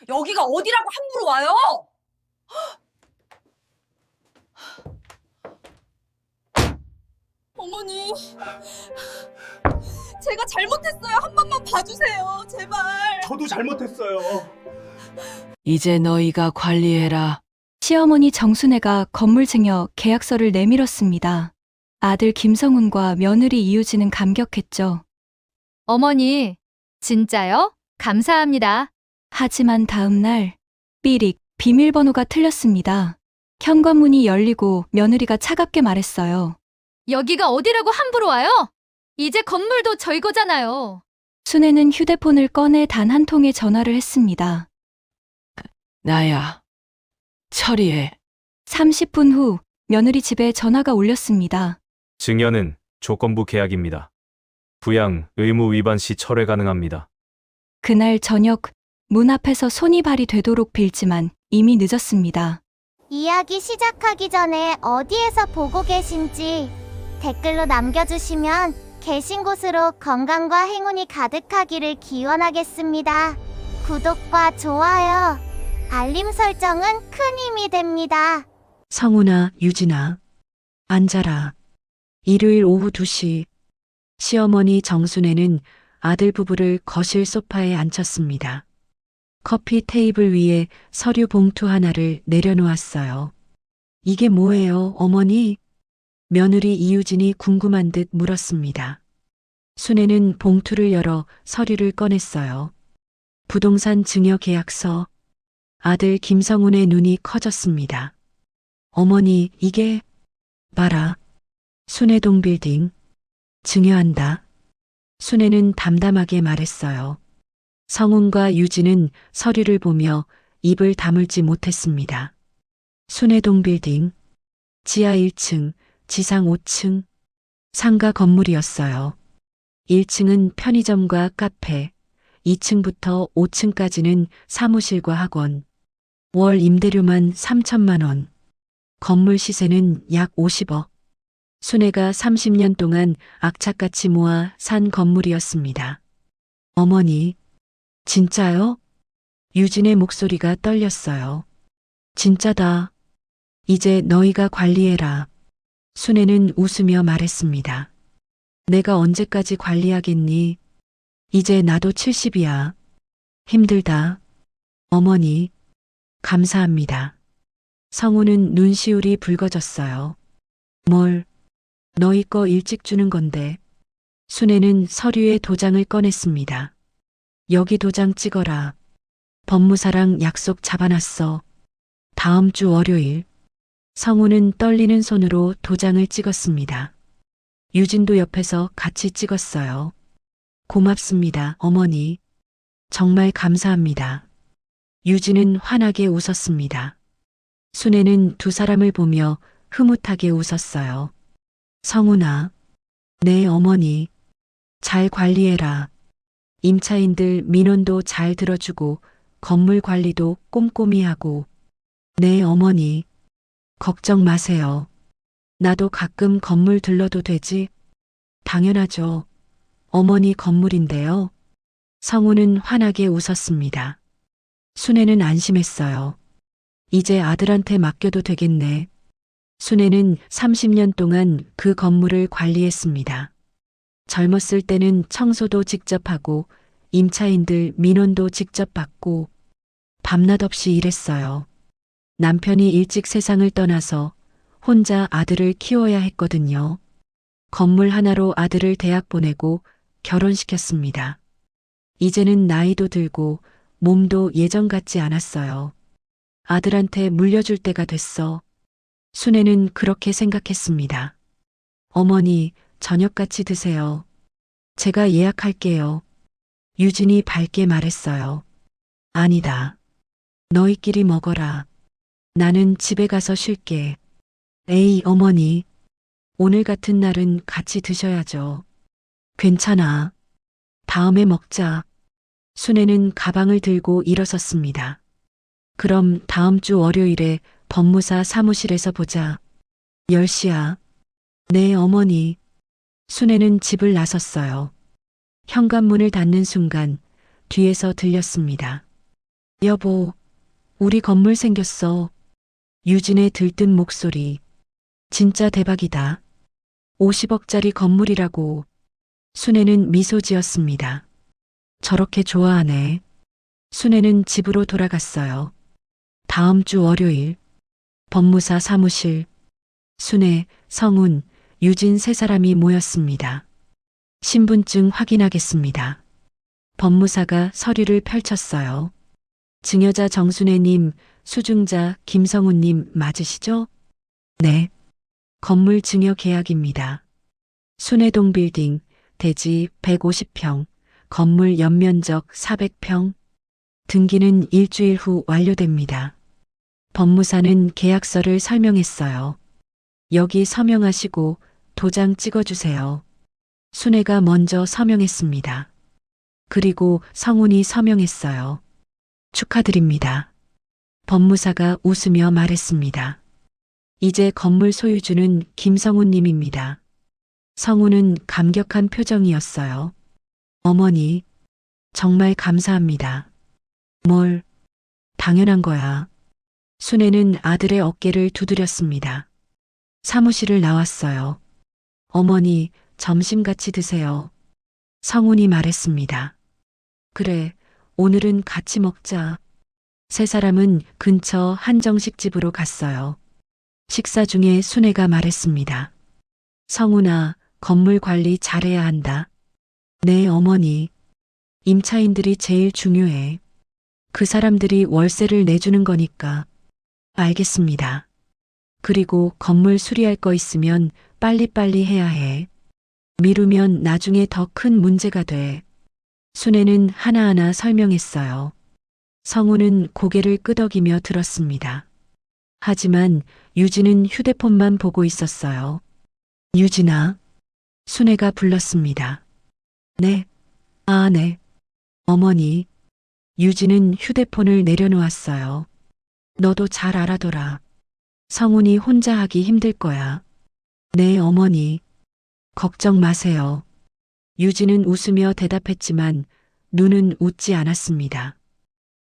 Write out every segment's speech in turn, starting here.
여기가 어디라고 함부로 와요? 어머니, 제가 잘못했어요. 한 번만 봐주세요. 제발. 저도 잘못했어요. 이제 너희가 관리해라. 시어머니 정순애가 건물 증여 계약서를 내밀었습니다. 아들 김성훈과 며느리 이유진은 감격했죠. 어머니, 진짜요? 감사합니다. 하지만 다음 날 삐릭 비밀번호가 틀렸습니다. 현관문이 열리고 며느리가 차갑게 말했어요. 여기가 어디라고 함부로 와요? 이제 건물도 저희 거잖아요. 순애는 휴대폰을 꺼내 단 한 통의 전화를 했습니다. 나야. 처리해. 30분 후 며느리 집에 전화가 울렸습니다. 증여는 조건부 계약입니다. 부양 의무 위반 시 철회 가능합니다. 그날 저녁 문 앞에서 손이 발이 되도록 빌지만 이미 늦었습니다. 이야기 시작하기 전에 어디에서 보고 계신지 댓글로 남겨주시면 계신 곳으로 건강과 행운이 가득하기를 기원하겠습니다. 구독과 좋아요, 알림 설정은 큰 힘이 됩니다. 성훈아, 유진아, 앉아라. 일요일 오후 2시, 시어머니 정순애는 아들 부부를 거실 소파에 앉혔습니다. 커피 테이블 위에 서류 봉투 하나를 내려놓았어요. 이게 뭐예요, 어머니? 며느리 이유진이 궁금한 듯 물었습니다. 순애는 봉투를 열어 서류를 꺼냈어요. 부동산 증여 계약서. 아들 김성훈의 눈이 커졌습니다. 어머니, 이게 봐라. 순애동 빌딩 증여한다. 순애는 담담하게 말했어요. 성훈과 유진은 서류를 보며 입을 다물지 못했습니다. 순애동 빌딩 지하 1층, 지상 5층 상가 건물이었어요. 1층은 편의점과 카페, 2층부터 5층까지는 사무실과 학원. 월 임대료만 3천만 원. 건물 시세는 약 50억. 순애가 30년 동안 악착같이 모아 산 건물이었습니다. 어머니, 진짜요? 유진의 목소리가 떨렸어요. 진짜다. 이제 너희가 관리해라. 순애는 웃으며 말했습니다. 내가 언제까지 관리하겠니? 이제 나도 70이야. 힘들다. 어머니, 감사합니다. 성우는 눈시울이 붉어졌어요. 뭘? 너희 거 일찍 주는 건데. 순애는 서류에 도장을 꺼냈습니다. 여기 도장 찍어라. 법무사랑 약속 잡아놨어. 다음 주 월요일. 성우는 떨리는 손으로 도장을 찍었습니다. 유진도 옆에서 같이 찍었어요. 고맙습니다, 어머니. 정말 감사합니다. 유진은 환하게 웃었습니다. 순애는 두 사람을 보며 흐뭇하게 웃었어요. 성훈아, 네 어머니. 잘 관리해라. 임차인들 민원도 잘 들어주고 건물 관리도 꼼꼼히 하고. 네 어머니. 걱정 마세요. 나도 가끔 건물 들러도 되지? 당연하죠. 어머니 건물인데요. 성우는 환하게 웃었습니다. 순애는 안심했어요. 이제 아들한테 맡겨도 되겠네. 순애는 30년 동안 그 건물을 관리했습니다. 젊었을 때는 청소도 직접 하고 임차인들 민원도 직접 받고 밤낮 없이 일했어요. 남편이 일찍 세상을 떠나서 혼자 아들을 키워야 했거든요. 건물 하나로 아들을 대학 보내고 결혼시켰습니다. 이제는 나이도 들고 몸도 예전 같지 않았어요. 아들한테 물려줄 때가 됐어. 순애는 그렇게 생각했습니다. 어머니, 저녁 같이 드세요. 제가 예약할게요. 유진이 밝게 말했어요. 아니다. 너희끼리 먹어라. 나는 집에 가서 쉴게. 에이, 어머니. 오늘 같은 날은 같이 드셔야죠. 괜찮아. 다음에 먹자. 순애는 가방을 들고 일어섰습니다. 그럼 다음 주 월요일에 법무사 사무실에서 보자. 10시야. 네, 어머니. 순애는 집을 나섰어요. 현관문을 닫는 순간 뒤에서 들렸습니다. 여보, 우리 건물 생겼어. 유진의 들뜬 목소리. 진짜 대박이다. 50억짜리 건물이라고. 순애는 미소 지었습니다. 저렇게 좋아하네. 순애는 집으로 돌아갔어요. 다음 주 월요일. 법무사 사무실. 순애, 성운, 유진 세 사람이 모였습니다. 신분증 확인하겠습니다. 법무사가 서류를 펼쳤어요. 증여자 정순애님, 수증자 김성훈님 맞으시죠? 네. 건물 증여 계약입니다. 순애동 빌딩, 대지 150평, 건물 연면적 400평. 등기는 일주일 후 완료됩니다. 법무사는 계약서를 설명했어요. 여기 서명하시고 도장 찍어주세요. 순애가 먼저 서명했습니다. 그리고 성훈이 서명했어요. 축하드립니다. 법무사가 웃으며 말했습니다. 이제 건물 소유주는 김성훈 님입니다. 성훈은 감격한 표정이었어요. 어머니, 정말 감사합니다. 뭘, 당연한 거야. 순애는 아들의 어깨를 두드렸습니다. 사무실을 나왔어요. 어머니, 점심 같이 드세요. 성훈이 말했습니다. 그래, 오늘은 같이 먹자. 세 사람은 근처 한정식 집으로 갔어요. 식사 중에 순애가 말했습니다. 성훈아, 건물 관리 잘해야 한다. 네, 어머니. 임차인들이 제일 중요해. 그 사람들이 월세를 내주는 거니까. 알겠습니다. 그리고 건물 수리할 거 있으면 빨리빨리 해야 해. 미루면 나중에 더 큰 문제가 돼. 순애는 하나하나 설명했어요. 성우는 고개를 끄덕이며 들었습니다. 하지만 유진은 휴대폰만 보고 있었어요. 유진아. 순애가 불렀습니다. 네. 아, 네. 어머니. 유진은 휴대폰을 내려놓았어요. 너도 잘 알아둬라. 성훈이 혼자 하기 힘들 거야. 네, 어머니. 걱정 마세요. 유진은 웃으며 대답했지만 눈은 웃지 않았습니다.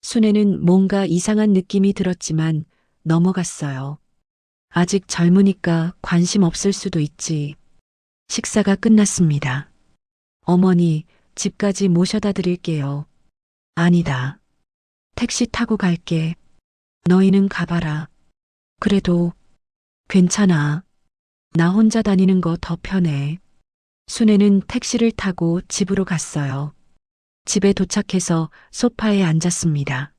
순애는 뭔가 이상한 느낌이 들었지만 넘어갔어요. 아직 젊으니까 관심 없을 수도 있지. 식사가 끝났습니다. 어머니, 집까지 모셔다 드릴게요. 아니다. 택시 타고 갈게. 너희는 가봐라. 그래도 괜찮아. 나 혼자 다니는 거 더 편해. 순애는 택시를 타고 집으로 갔어요. 집에 도착해서 소파에 앉았습니다.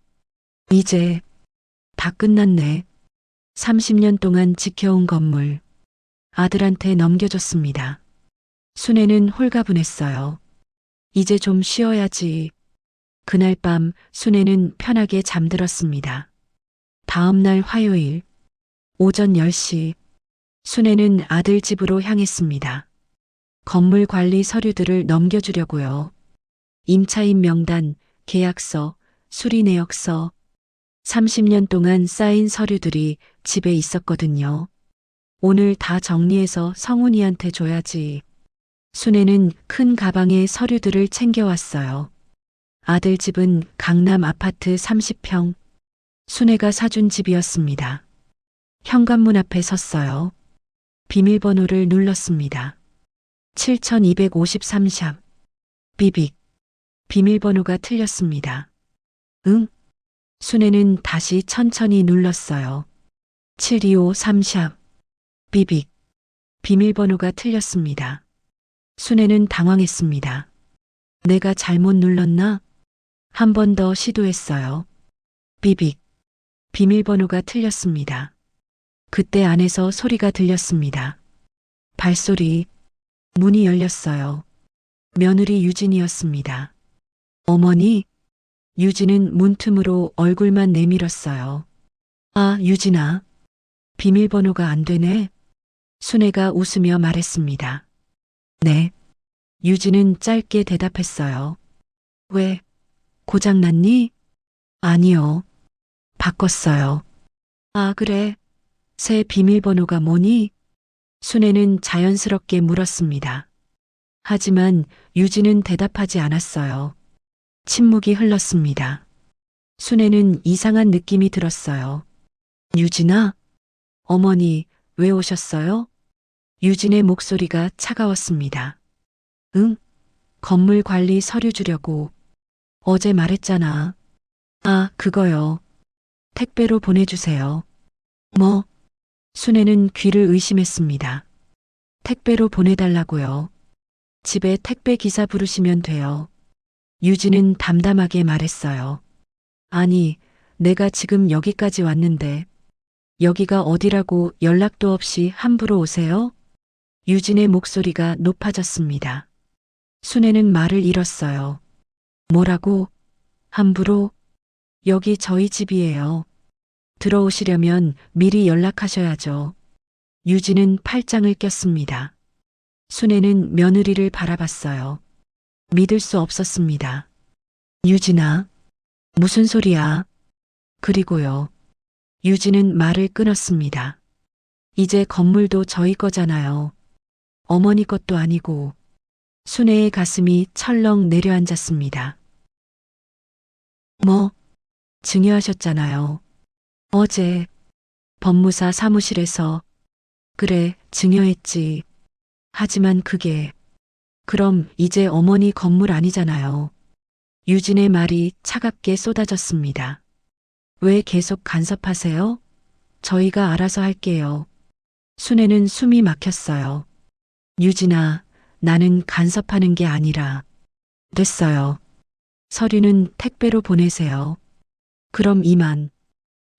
이제 다 끝났네. 30년 동안 지켜온 건물. 아들한테 넘겨줬습니다. 순애는 홀가분했어요. 이제 좀 쉬어야지. 그날 밤 순애는 편하게 잠들었습니다. 다음 날 화요일 오전 10시 순애는 아들 집으로 향했습니다. 건물 관리 서류들을 넘겨주려고요. 임차인 명단, 계약서, 수리 내역서, 30년 동안 쌓인 서류들이 집에 있었거든요. 오늘 다 정리해서 성훈이한테 줘야지. 순애는 큰 가방에 서류들을 챙겨왔어요. 아들 집은 강남 아파트 30평. 순애가 사준 집이었습니다. 현관문 앞에 섰어요. 비밀번호를 눌렀습니다. 7253샵. 비빅. 비밀번호가 틀렸습니다. 응? 순애는 다시 천천히 눌렀어요. 7253샵. 비빅. 비밀번호가 틀렸습니다. 순애는 당황했습니다. 내가 잘못 눌렀나? 한 번 더 시도했어요. 비빅. 비밀번호가 틀렸습니다. 그때 안에서 소리가 들렸습니다. 발소리. 문이 열렸어요. 며느리 유진이었습니다. 어머니? 유진은 문틈으로 얼굴만 내밀었어요. 아, 유진아. 비밀번호가 안 되네. 순애가 웃으며 말했습니다. 네. 유진은 짧게 대답했어요. 왜? 고장났니? 아니요. 바꿨어요. 아, 그래. 새 비밀번호가 뭐니? 순애는 자연스럽게 물었습니다. 하지만 유진은 대답하지 않았어요. 침묵이 흘렀습니다. 순애는 이상한 느낌이 들었어요. 유진아? 어머니, 왜 오셨어요? 유진의 목소리가 차가웠습니다. 응? 건물 관리 서류 주려고. 어제 말했잖아. 아, 그거요. 택배로 보내주세요. 뭐? 순애는 귀를 의심했습니다. 택배로 보내달라고요. 집에 택배 기사 부르시면 돼요. 유진은 담담하게 말했어요. 아니, 내가 지금 여기까지 왔는데 여기가 어디라고 연락도 없이 함부로 오세요? 유진의 목소리가 높아졌습니다. 순애는 말을 잃었어요. 뭐라고? 함부로? 여기 저희 집이에요. 들어오시려면 미리 연락하셔야죠. 유진은 팔짱을 꼈습니다. 순애는 며느리를 바라봤어요. 믿을 수 없었습니다. 유진아, 무슨 소리야? 그리고요. 유진은 말을 끊었습니다. 이제 건물도 저희 거잖아요. 어머니 것도 아니고. 순애의 가슴이 철렁 내려앉았습니다. 뭐? 증여하셨잖아요. 어제 법무사 사무실에서. 그래, 증여했지. 하지만 그게. 그럼 이제 어머니 건물 아니잖아요. 유진의 말이 차갑게 쏟아졌습니다. 왜 계속 간섭하세요? 저희가 알아서 할게요. 순애는 숨이 막혔어요. 유진아, 나는 간섭하는 게 아니라. 됐어요. 서류는 택배로 보내세요. 그럼 이만.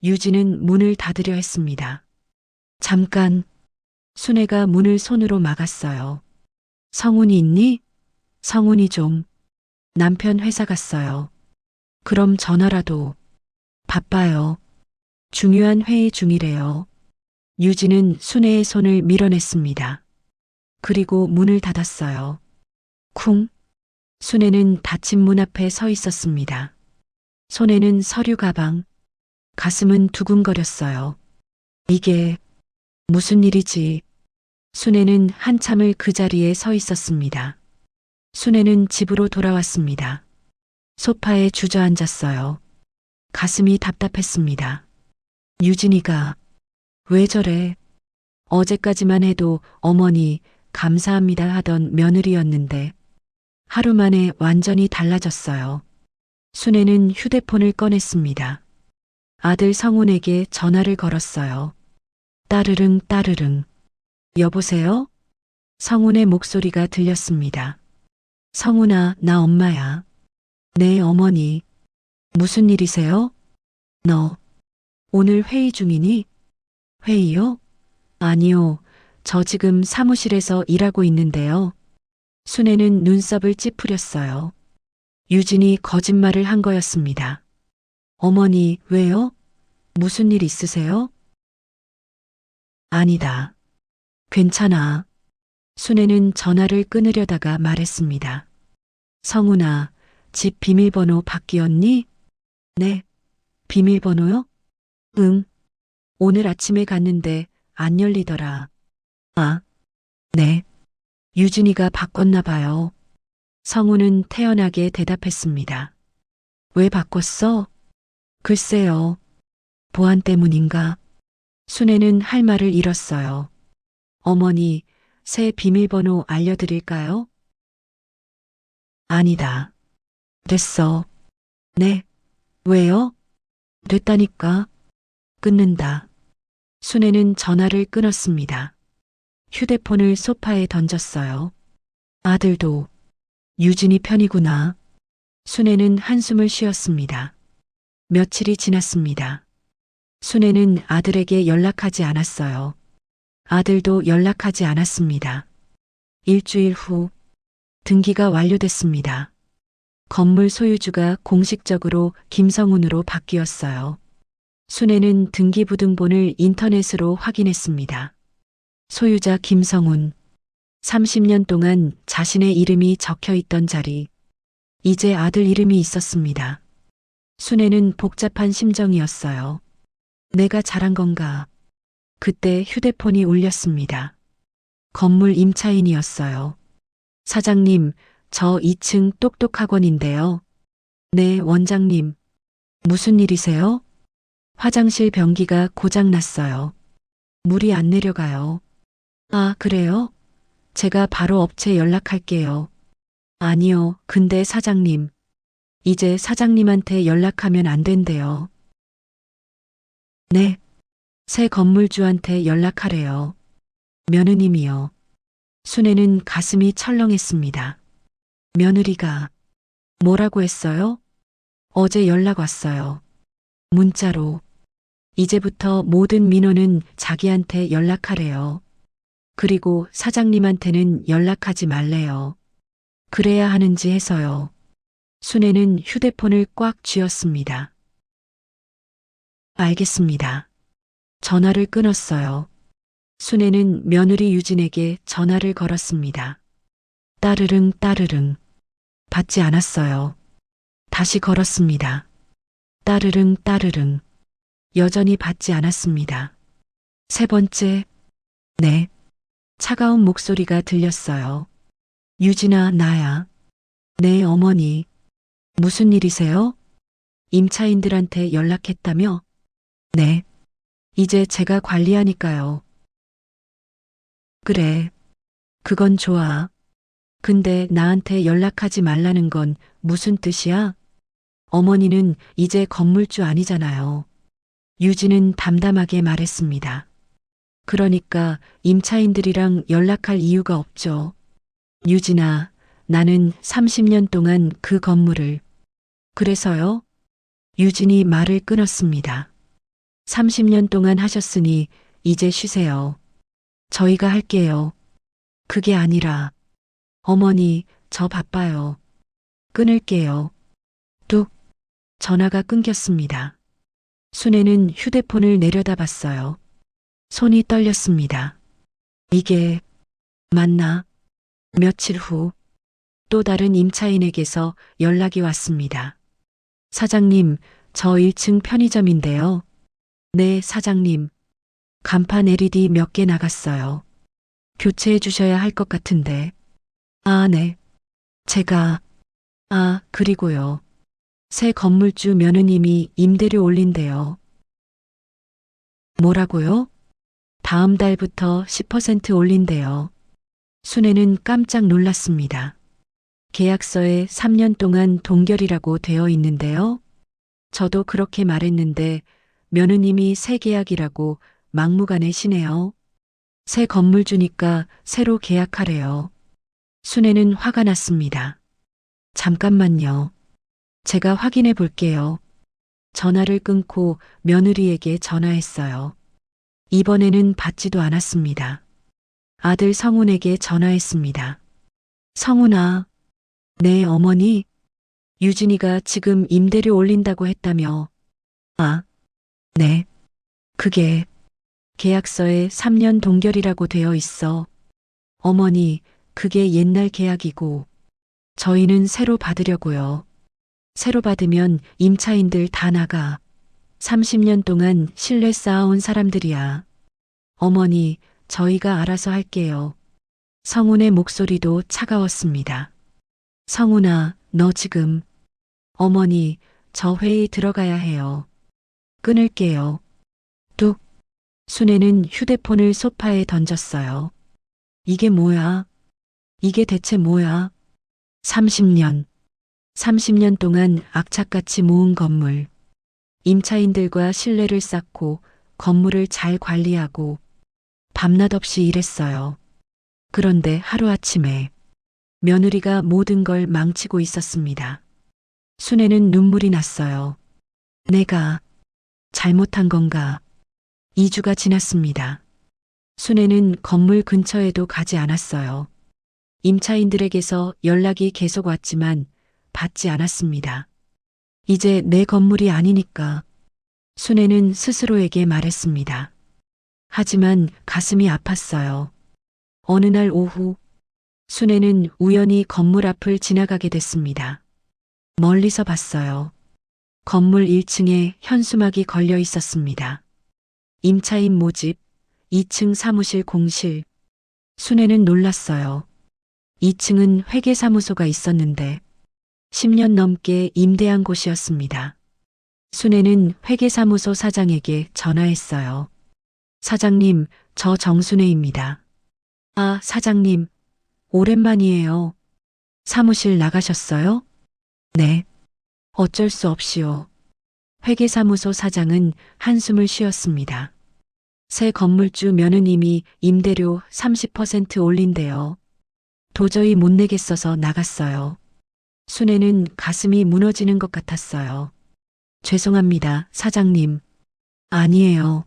유진은 문을 닫으려 했습니다. 잠깐. 순애가 문을 손으로 막았어요. 성훈이 있니? 성훈이 좀. 남편 회사 갔어요. 그럼 전화라도. 바빠요. 중요한 회의 중이래요. 유진은 순애의 손을 밀어냈습니다. 그리고 문을 닫았어요. 쿵. 순애는 닫힌 문 앞에 서 있었습니다. 손에는 서류 가방. 가슴은 두근거렸어요. 이게 무슨 일이지? 순애는 한참을 그 자리에 서 있었습니다. 순애는 집으로 돌아왔습니다. 소파에 주저앉았어요. 가슴이 답답했습니다. 유진이가 왜 저래? 어제까지만 해도 어머니 감사합니다 하던 며느리였는데 하루 만에 완전히 달라졌어요. 순애는 휴대폰을 꺼냈습니다. 아들 성훈에게 전화를 걸었어요. 따르릉 따르릉. 여보세요? 성훈의 목소리가 들렸습니다. 성훈아, 나 엄마야. 네, 어머니. 무슨 일이세요? 너 오늘 회의 중이니? 회의요? 아니요. 저 지금 사무실에서 일하고 있는데요. 순애는 눈썹을 찌푸렸어요. 유진이 거짓말을 한 거였습니다. 어머니, 왜요? 무슨 일 있으세요? 아니다. 괜찮아. 순애는 전화를 끊으려다가 말했습니다. 성훈아, 집 비밀번호 바뀌었니? 네. 비밀번호요? 응. 오늘 아침에 갔는데 안 열리더라. 아, 네. 유진이가 바꿨나 봐요. 성훈은 태연하게 대답했습니다. 왜 바꿨어? 글쎄요. 보안 때문인가? 순애는 할 말을 잃었어요. 어머니, 새 비밀번호 알려드릴까요? 아니다. 됐어. 네. 왜요? 됐다니까. 끊는다. 순애는 전화를 끊었습니다. 휴대폰을 소파에 던졌어요. 아들도 유진이 편이구나. 순애는 한숨을 쉬었습니다. 며칠이 지났습니다. 순애는 아들에게 연락하지 않았어요. 아들도 연락하지 않았습니다. 일주일 후 등기가 완료됐습니다. 건물 소유주가 공식적으로 김성훈으로 바뀌었어요. 순애는 등기부등본을 인터넷으로 확인했습니다. 소유자 김성훈. 30년 동안 자신의 이름이 적혀 있던 자리. 이제 아들 이름이 있었습니다. 순애는 복잡한 심정이었어요. 내가 잘한 건가? 그때 휴대폰이 울렸습니다. 건물 임차인이었어요. 사장님, 저 2층 똑똑학원인데요. 네, 원장님. 무슨 일이세요? 화장실 변기가 고장났어요. 물이 안 내려가요. 아, 그래요? 제가 바로 업체 연락할게요. 아니요, 근데 사장님. 이제 사장님한테 연락하면 안 된대요. 네. 새 건물주한테 연락하래요. 며느님이요. 순애는 가슴이 철렁했습니다. 며느리가 뭐라고 했어요? 어제 연락 왔어요. 문자로. 이제부터 모든 민원은 자기한테 연락하래요. 그리고 사장님한테는 연락하지 말래요. 그래야 하는지 해서요. 순애는 휴대폰을 꽉 쥐었습니다. 알겠습니다. 전화를 끊었어요. 순애는 며느리 유진에게 전화를 걸었습니다. 따르릉 따르릉. 받지 않았어요. 다시 걸었습니다. 따르릉 따르릉. 여전히 받지 않았습니다. 세 번째. 네. 차가운 목소리가 들렸어요. 유진아, 나야. 네, 어머니. 무슨 일이세요? 임차인들한테 연락했다며? 네. 이제 제가 관리하니까요. 그래. 그건 좋아. 근데 나한테 연락하지 말라는 건 무슨 뜻이야? 어머니는 이제 건물주 아니잖아요. 유진은 담담하게 말했습니다. 그러니까 임차인들이랑 연락할 이유가 없죠. 유진아, 나는 30년 동안 그 건물을. 그래서요? 유진이 말을 끊었습니다. 30년 동안 하셨으니 이제 쉬세요. 저희가 할게요. 그게 아니라, 어머니, 저 바빠요. 끊을게요. 뚝. 전화가 끊겼습니다. 순애는 휴대폰을 내려다봤어요. 손이 떨렸습니다. 이게 맞나? 며칠 후 또 다른 임차인에게서 연락이 왔습니다. 사장님, 저 1층 편의점인데요. 네, 사장님. 간판 LED 몇 개 나갔어요. 교체해 주셔야 할 것 같은데. 아, 네. 제가. 아, 그리고요. 새 건물주 며느님이 임대료 올린대요. 뭐라고요? 다음 달부터 10% 올린대요. 순애는 깜짝 놀랐습니다. 계약서에 3년 동안 동결이라고 되어 있는데요. 저도 그렇게 말했는데 며느님이 새 계약이라고 막무가내시네요. 새 건물주니까 새로 계약하래요. 순애는 화가 났습니다. 잠깐만요. 제가 확인해 볼게요. 전화를 끊고 며느리에게 전화했어요. 이번에는 받지도 않았습니다. 아들 성훈에게 전화했습니다. 성훈아. 네, 어머니. 유진이가 지금 임대료 올린다고 했다며. 아, 네. 그게 계약서에 3년 동결이라고 되어 있어. 어머니, 그게 옛날 계약이고 저희는 새로 받으려고요. 새로 받으면 임차인들 다 나가. 30년 동안 신뢰 쌓아온 사람들이야. 어머니, 저희가 알아서 할게요. 성훈의 목소리도 차가웠습니다. 성훈아, 너 지금. 어머니, 저 회의 들어가야 해요. 끊을게요. 뚝. 순애는 휴대폰을 소파에 던졌어요. 이게 뭐야? 이게 대체 뭐야? 30년. 30년 동안 악착같이 모은 건물. 임차인들과 신뢰를 쌓고 건물을 잘 관리하고 밤낮 없이 일했어요. 그런데 하루아침에 며느리가 모든 걸 망치고 있었습니다. 순애는 눈물이 났어요. 내가 잘못한 건가? 2주가 지났습니다. 순애는 건물 근처에도 가지 않았어요. 임차인들에게서 연락이 계속 왔지만 받지 않았습니다. 이제 내 건물이 아니니까. 순애는 스스로에게 말했습니다. 하지만 가슴이 아팠어요. 어느 날 오후, 순애는 우연히 건물 앞을 지나가게 됐습니다. 멀리서 봤어요. 건물 1층에 현수막이 걸려 있었습니다. 임차인 모집, 2층 사무실 공실. 순애는 놀랐어요. 2층은 회계사무소가 있었는데 10년 넘게 임대한 곳이었습니다. 순애는 회계사무소 사장에게 전화했어요. 사장님, 저 정순애입니다. 아, 사장님, 오랜만이에요. 사무실 나가셨어요? 네. 어쩔 수 없이요. 회계사무소 사장은 한숨을 쉬었습니다. 새 건물주 면은 이미 임대료 30% 올린대요. 도저히 못 내겠어서 나갔어요. 순애는 가슴이 무너지는 것 같았어요. 죄송합니다, 사장님. 아니에요.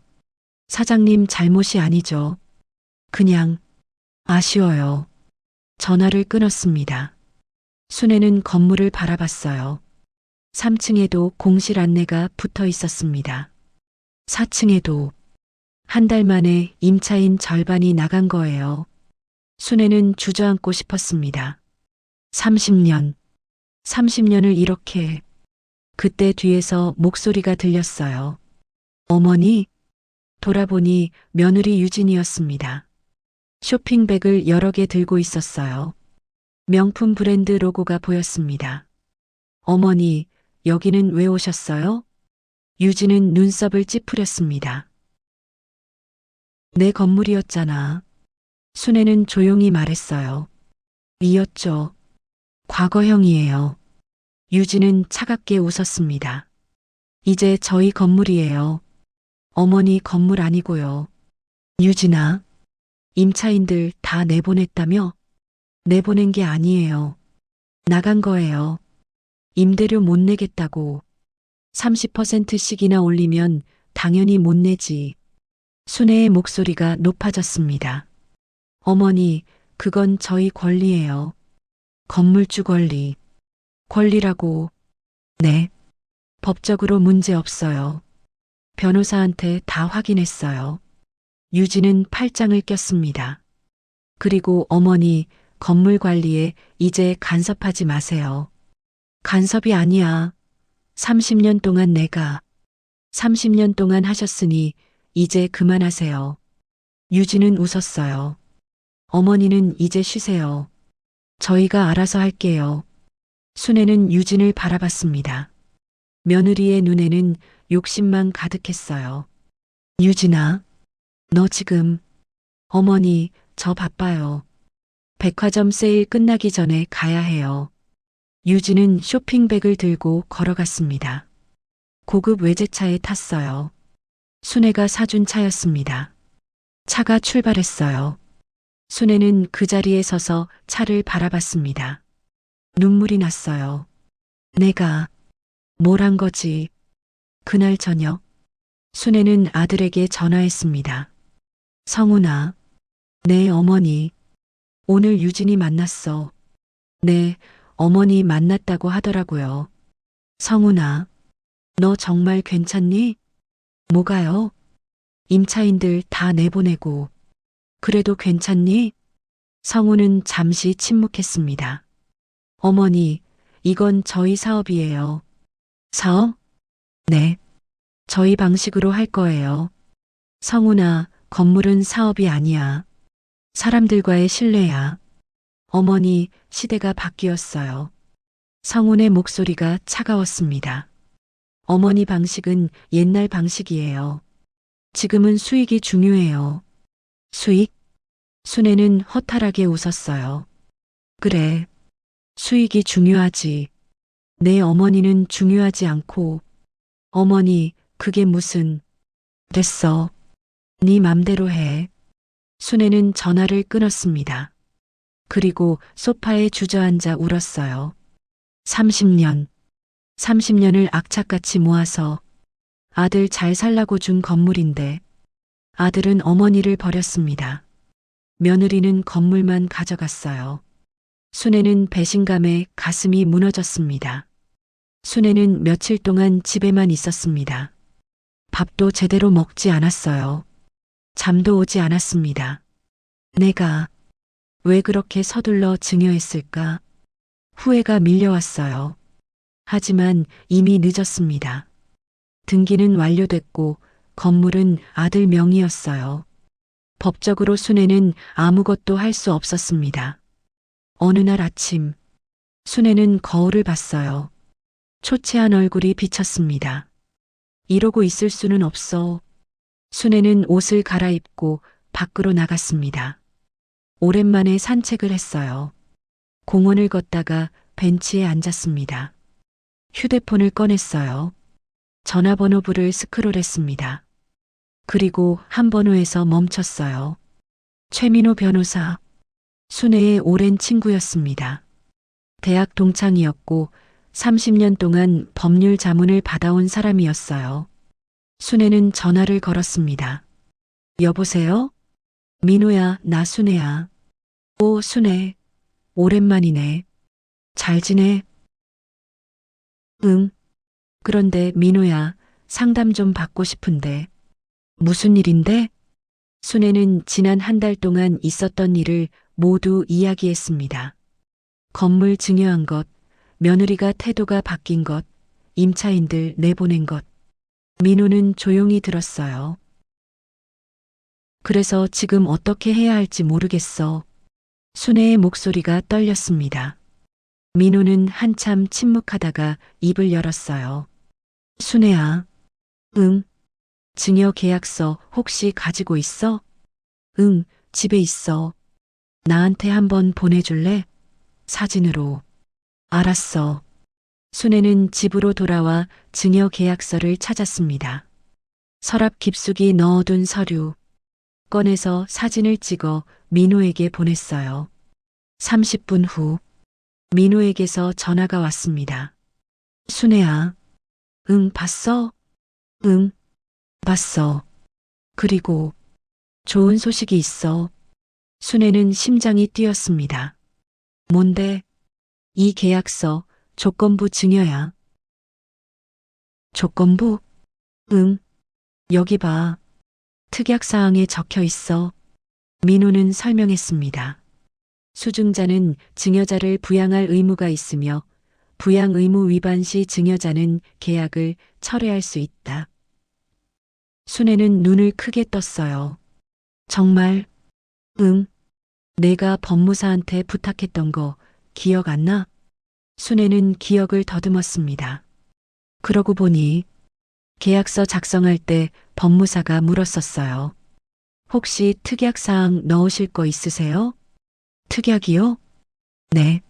사장님 잘못이 아니죠. 그냥 아쉬워요. 전화를 끊었습니다. 순애는 건물을 바라봤어요. 3층에도 공실 안내가 붙어 있었습니다. 4층에도 한 달 만에 임차인 절반이 나간 거예요. 순애는 주저앉고 싶었습니다. 30년을 이렇게. 그때 뒤에서 목소리가 들렸어요. 어머니? 돌아보니 며느리 유진이었습니다. 쇼핑백을 여러 개 들고 있었어요. 명품 브랜드 로고가 보였습니다. 어머니, 여기는 왜 오셨어요? 유진은 눈썹을 찌푸렸습니다. 내 건물이었잖아. 순애는 조용히 말했어요. 이었죠. 과거형이에요. 유진은 차갑게 웃었습니다. 이제 저희 건물이에요. 어머니 건물 아니고요. 유진아, 임차인들 다 내보냈다며? 내보낸 게 아니에요. 나간 거예요. 임대료 못 내겠다고. 30%씩이나 올리면 당연히 못 내지. 순애의 목소리가 높아졌습니다. 어머니, 그건 저희 권리예요. 건물주 권리. 권리라고. 네. 법적으로 문제 없어요. 변호사한테 다 확인했어요. 유진은 팔짱을 꼈습니다. 그리고 어머니, 건물 관리에 이제 간섭하지 마세요. 간섭이 아니야. 30년 동안 내가 30년 동안 하셨으니 이제 그만하세요. 유진은 웃었어요. 어머니는 이제 쉬세요. 저희가 알아서 할게요. 순애는 유진을 바라봤습니다. 며느리의 눈에는 욕심만 가득했어요. 유진아, 너 지금. 어머니, 저 바빠요. 백화점 세일 끝나기 전에 가야 해요. 유진은 쇼핑백을 들고 걸어갔습니다. 고급 외제차에 탔어요. 순애가 사준 차였습니다. 차가 출발했어요. 순애는 그 자리에 서서 차를 바라봤습니다. 눈물이 났어요. 내가 뭘 한 거지? 그날 저녁, 순애는 아들에게 전화했습니다. 성훈아, 네 어머니. 오늘 유진이 만났어. 네, 어머니 만났다고 하더라고요. 성훈아, 너 정말 괜찮니? 뭐가요? 임차인들 다 내보내고. 그래도 괜찮니? 성훈은 잠시 침묵했습니다. 어머니, 이건 저희 사업이에요. 사업? 네. 저희 방식으로 할 거예요. 성훈아, 건물은 사업이 아니야. 사람들과의 신뢰야. 어머니, 시대가 바뀌었어요. 성훈의 목소리가 차가웠습니다. 어머니 방식은 옛날 방식이에요. 지금은 수익이 중요해요. 수익? 순애는 허탈하게 웃었어요. 그래. 수익이 중요하지. 내 어머니는 중요하지 않고. 어머니, 그게 무슨. 됐어. 네 맘대로 해. 순애는 전화를 끊었습니다. 그리고 소파에 주저앉아 울었어요. 30년을 악착같이 모아서 아들 잘 살라고 준 건물인데 아들은 어머니를 버렸습니다. 며느리는 건물만 가져갔어요. 순애는 배신감에 가슴이 무너졌습니다. 순애는 며칠 동안 집에만 있었습니다. 밥도 제대로 먹지 않았어요. 잠도 오지 않았습니다. 내가 왜 그렇게 서둘러 증여했을까? 후회가 밀려왔어요. 하지만 이미 늦었습니다. 등기는 완료됐고 건물은 아들 명의였어요. 법적으로 순애는 아무것도 할 수 없었습니다. 어느 날 아침, 순애는 거울을 봤어요. 초췌한 얼굴이 비쳤습니다. 이러고 있을 수는 없어. 순애는 옷을 갈아입고 밖으로 나갔습니다. 오랜만에 산책을 했어요. 공원을 걷다가 벤치에 앉았습니다. 휴대폰을 꺼냈어요. 전화번호부를 스크롤했습니다. 그리고 한 번호에서 멈췄어요. 최민호 변호사. 순애의 오랜 친구였습니다. 대학 동창이었고 30년 동안 법률 자문을 받아온 사람이었어요. 순애는 전화를 걸었습니다. 여보세요? 민호야, 나 순애야. 오, 순애. 오랜만이네. 잘 지내? 응. 그런데 민호야, 상담 좀 받고 싶은데. 무슨 일인데? 순애는 지난 한 달 동안 있었던 일을 모두 이야기했습니다. 건물 증여한 것, 며느리가 태도가 바뀐 것, 임차인들 내보낸 것. 민호는 조용히 들었어요. 그래서 지금 어떻게 해야 할지 모르겠어. 순애의 목소리가 떨렸습니다. 민호는 한참 침묵하다가 입을 열었어요. 순애야. 응. 증여 계약서 혹시 가지고 있어? 응, 집에 있어. 나한테 한번 보내줄래? 사진으로. 알았어. 순애는 집으로 돌아와 증여 계약서를 찾았습니다. 서랍 깊숙이 넣어둔 서류. 꺼내서 사진을 찍어 민호에게 보냈어요. 30분 후 민호에게서 전화가 왔습니다. 순애야. 응, 봤어? 응, 봤어. 그리고 좋은 소식이 있어. 순애는 심장이 뛰었습니다. 뭔데? 이 계약서 조건부 증여야. 조건부? 응. 여기 봐. 특약사항에 적혀 있어. 민호는 설명했습니다. 수증자는 증여자를 부양할 의무가 있으며 부양 의무 위반 시 증여자는 계약을 철회할 수 있다. 순애는 눈을 크게 떴어요. 정말? 응. 내가 법무사한테 부탁했던 거 기억 안 나? 순애는 기억을 더듬었습니다. 그러고 보니 계약서 작성할 때 법무사가 물었었어요. 혹시 특약사항 넣으실 거 있으세요? 특약이요? 네.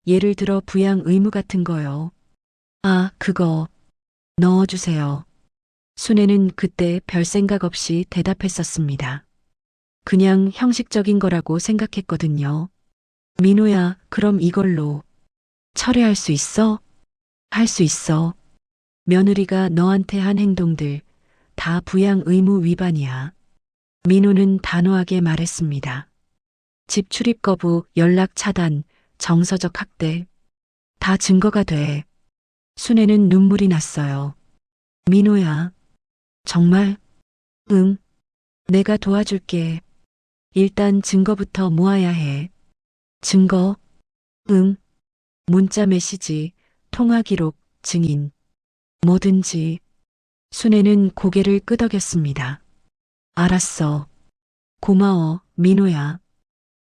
예를 들어 부양 의무 같은 거요. 아, 그거 넣어주세요. 순애는 그때 별 생각 없이 대답했었습니다. 그냥 형식적인 거라고 생각했거든요. 민호야, 그럼 이걸로 철회할 수 있어? 할 수 있어. 며느리가 너한테 한 행동들 다 부양 의무 위반이야. 민호는 단호하게 말했습니다. 집 출입 거부, 연락 차단, 정서적 학대. 다 증거가 돼. 순애는 눈물이 났어요. 민호야. 정말? 응. 내가 도와줄게. 일단 증거부터 모아야 해. 증거? 응. 문자 메시지, 통화 기록, 증인. 뭐든지. 순애는 고개를 끄덕였습니다. 알았어. 고마워, 민호야.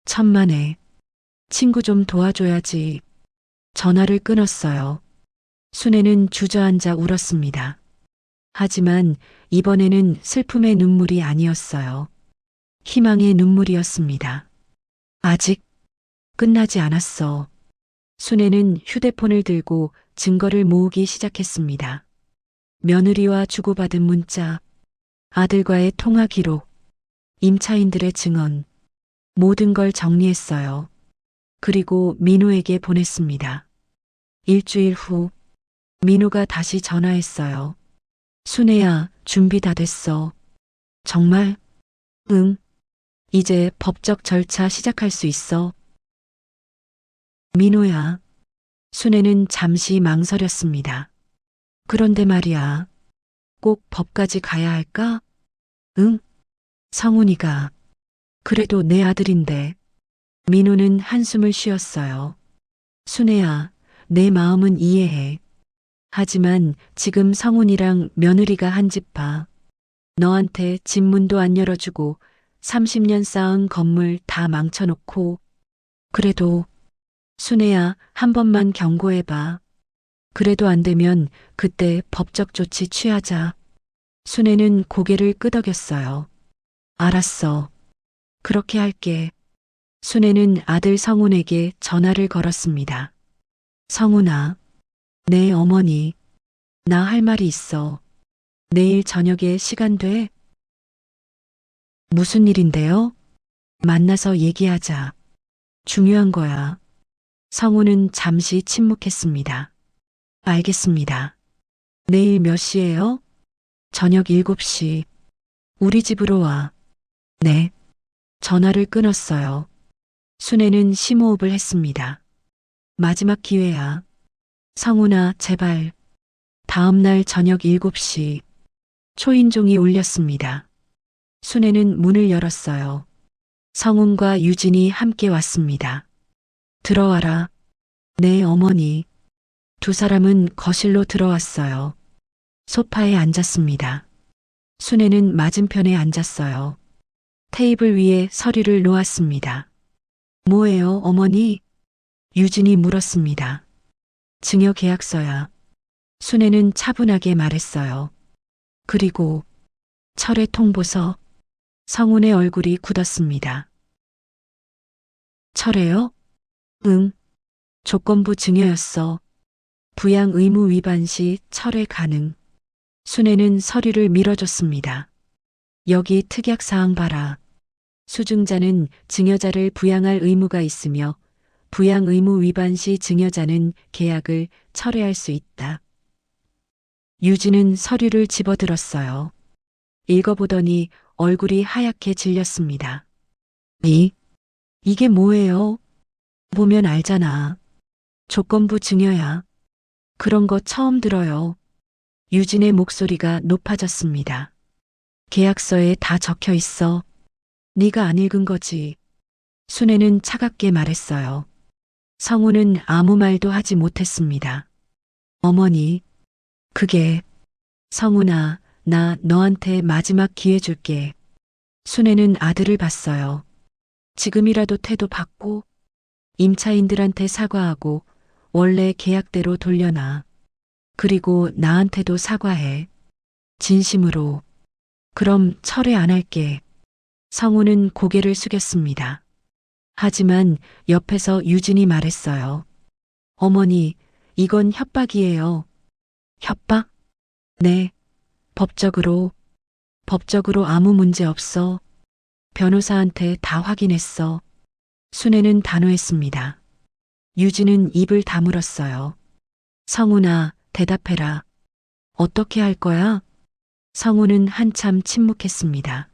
천만에. 친구 좀 도와줘야지. 전화를 끊었어요. 순애는 주저앉아 울었습니다. 하지만 이번에는 슬픔의 눈물이 아니었어요. 희망의 눈물이었습니다. 아직 끝나지 않았어. 순애는 휴대폰을 들고 증거를 모으기 시작했습니다. 며느리와 주고받은 문자, 아들과의 통화 기록, 임차인들의 증언, 모든 걸 정리했어요. 그리고 민호에게 보냈습니다. 일주일 후, 민호가 다시 전화했어요. 순애야, 준비 다 됐어. 정말? 응. 이제 법적 절차 시작할 수 있어. 민호야. 순애는 잠시 망설였습니다. 그런데 말이야. 꼭 법까지 가야 할까? 응? 성훈이가. 그래도 내 아들인데. 민호는 한숨을 쉬었어요. 순애야, 내 마음은 이해해. 하지만 지금 성훈이랑 며느리가 한 집 봐. 너한테 집 문도 안 열어주고 30년 쌓은 건물 다 망쳐놓고. 그래도 순애야, 한 번만 경고해봐. 그래도 안 되면 그때 법적 조치 취하자. 순애는 고개를 끄덕였어요. 알았어. 그렇게 할게. 순애는 아들 성훈에게 전화를 걸었습니다. 성훈아, 네 어머니. 나 할 말이 있어. 내일 저녁에 시간 돼? 무슨 일인데요? 만나서 얘기하자. 중요한 거야. 성훈은 잠시 침묵했습니다. 알겠습니다. 내일 몇 시예요? 저녁 7시. 우리 집으로 와. 네. 전화를 끊었어요. 순애는 심호흡을 했습니다. 마지막 기회야. 성훈아, 제발. 다음 날 저녁 7시. 초인종이 울렸습니다. 순애는 문을 열었어요. 성훈과 유진이 함께 왔습니다. 들어와라. 네, 어머니. 두 사람은 거실로 들어왔어요. 소파에 앉았습니다. 순애는 맞은편에 앉았어요. 테이블 위에 서류를 놓았습니다. 뭐예요, 어머니? 유진이 물었습니다. 증여 계약서야. 순애는 차분하게 말했어요. 그리고 철회 통보서. 성훈의 얼굴이 굳었습니다. 철회요? 응. 조건부 증여였어. 부양 의무 위반 시 철회 가능. 순애는 서류를 밀어줬습니다. 여기 특약사항 봐라. 수증자는 증여자를 부양할 의무가 있으며 부양 의무 위반 시 증여자는 계약을 철회할 수 있다. 유진은 서류를 집어들었어요. 읽어보더니 얼굴이 하얗게 질렸습니다. 이게 뭐예요? 보면 알잖아. 조건부 증여야. 그런 거 처음 들어요. 유진의 목소리가 높아졌습니다. 계약서에 다 적혀 있어. 네가 안 읽은 거지. 순애는 차갑게 말했어요. 성훈은 아무 말도 하지 못했습니다. 어머니, 그게... 성훈아, 나 너한테 마지막 기회 줄게. 순애는 아들을 봤어요. 지금이라도 태도 바꿔. 임차인들한테 사과하고 원래 계약대로 돌려놔. 그리고 나한테도 사과해. 진심으로. 그럼 철회 안 할게. 성훈은 고개를 숙였습니다. 하지만 옆에서 유진이 말했어요. 어머니, 이건 협박이에요. 협박? 네. 법적으로 아무 문제 없어. 변호사한테 다 확인했어. 순애는 단호했습니다. 유진은 입을 다물었어요. 성훈아, 대답해라. 어떻게 할 거야? 성훈은 한참 침묵했습니다.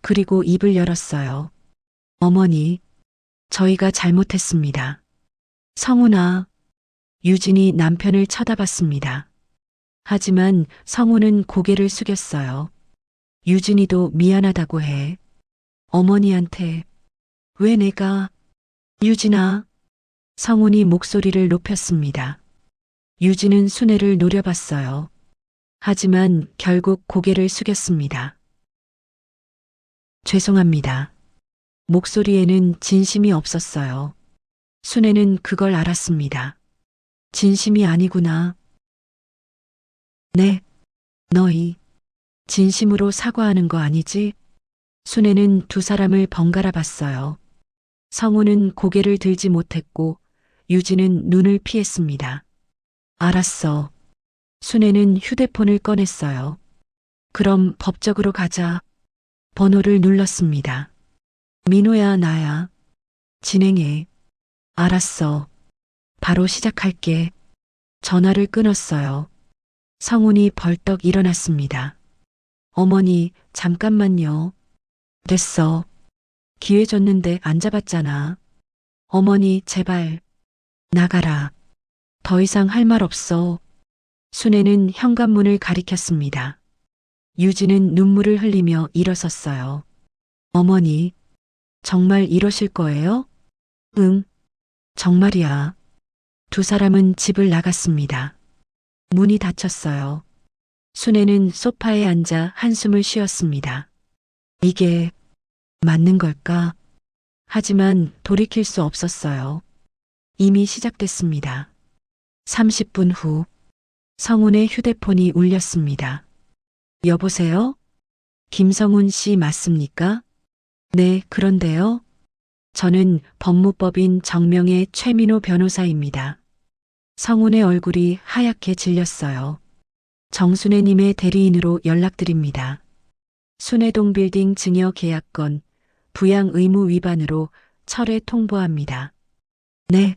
그리고 입을 열었어요. 어머니, 저희가 잘못했습니다. 성훈아. 유진이 남편을 쳐다봤습니다. 하지만 성훈은 고개를 숙였어요. 유진이도 미안하다고 해. 어머니한테. 왜 내가... 유진아. 성훈이 목소리를 높였습니다. 유진은 순애를 노려봤어요. 하지만 결국 고개를 숙였습니다. 죄송합니다. 목소리에는 진심이 없었어요. 순애는 그걸 알았습니다. 진심이 아니구나. 네, 너희 진심으로 사과하는 거 아니지? 순애는 두 사람을 번갈아 봤어요. 성훈은 고개를 들지 못했고 유진은 눈을 피했습니다. 알았어. 순애는 휴대폰을 꺼냈어요. 그럼 법적으로 가자. 번호를 눌렀습니다. 민호야, 나야. 진행해. 알았어. 바로 시작할게. 전화를 끊었어요. 성훈이 벌떡 일어났습니다. 어머니, 잠깐만요. 됐어. 기회 줬는데 안 잡았잖아. 어머니, 제발. 나가라. 더 이상 할 말 없어. 순애는 현관문을 가리켰습니다. 유진은 눈물을 흘리며 일어섰어요. 어머니, 정말 이러실 거예요? 응, 정말이야. 두 사람은 집을 나갔습니다. 문이 닫혔어요. 순애는 소파에 앉아 한숨을 쉬었습니다. 이게 맞는 걸까? 하지만 돌이킬 수 없었어요. 이미 시작됐습니다. 30분 후 성훈의 휴대폰이 울렸습니다. 여보세요? 김성훈 씨 맞습니까? 네, 그런데요. 저는 법무법인 정명의 최민호 변호사입니다. 성훈의 얼굴이 하얗게 질렸어요. 정순애님의 대리인으로 연락드립니다. 순회동 빌딩 증여 계약건 부양 의무 위반으로 철회 통보합니다. 네.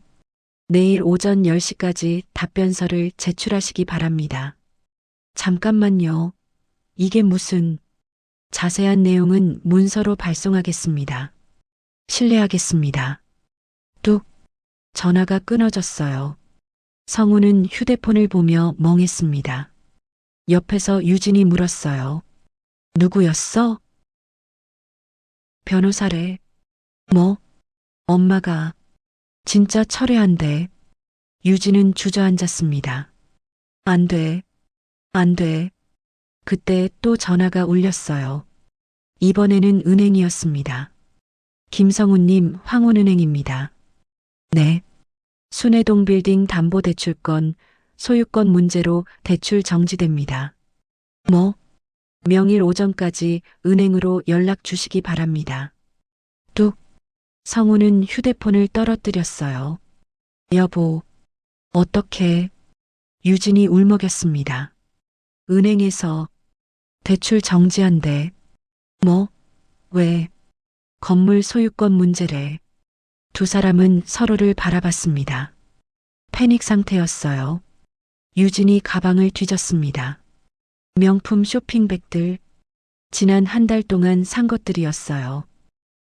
내일 오전 10시까지 답변서를 제출하시기 바랍니다. 잠깐만요. 이게 무슨... 자세한 내용은 문서로 발송하겠습니다. 실례하겠습니다. 뚝. 전화가 끊어졌어요. 성우는 휴대폰을 보며 멍했습니다. 옆에서 유진이 물었어요. 누구였어? 변호사래. 뭐? 엄마가 진짜 철회한대. 유진은 주저앉았습니다. 안 돼. 안 돼. 그때 또 전화가 울렸어요. 이번에는 은행이었습니다. 김성훈님, 황혼은행입니다. 네. 순회동 빌딩 담보대출건, 소유권 문제로 대출 정지됩니다. 뭐? 명일 오전까지 은행으로 연락 주시기 바랍니다. 뚝. 성우는 휴대폰을 떨어뜨렸어요. 여보, 어떻게? 유진이 울먹였습니다. 은행에서 대출 정지한대. 뭐? 왜? 건물 소유권 문제래. 두 사람은 서로를 바라봤습니다. 패닉 상태였어요. 유진이 가방을 뒤졌습니다. 명품 쇼핑백들. 지난 한 달 동안 산 것들이었어요.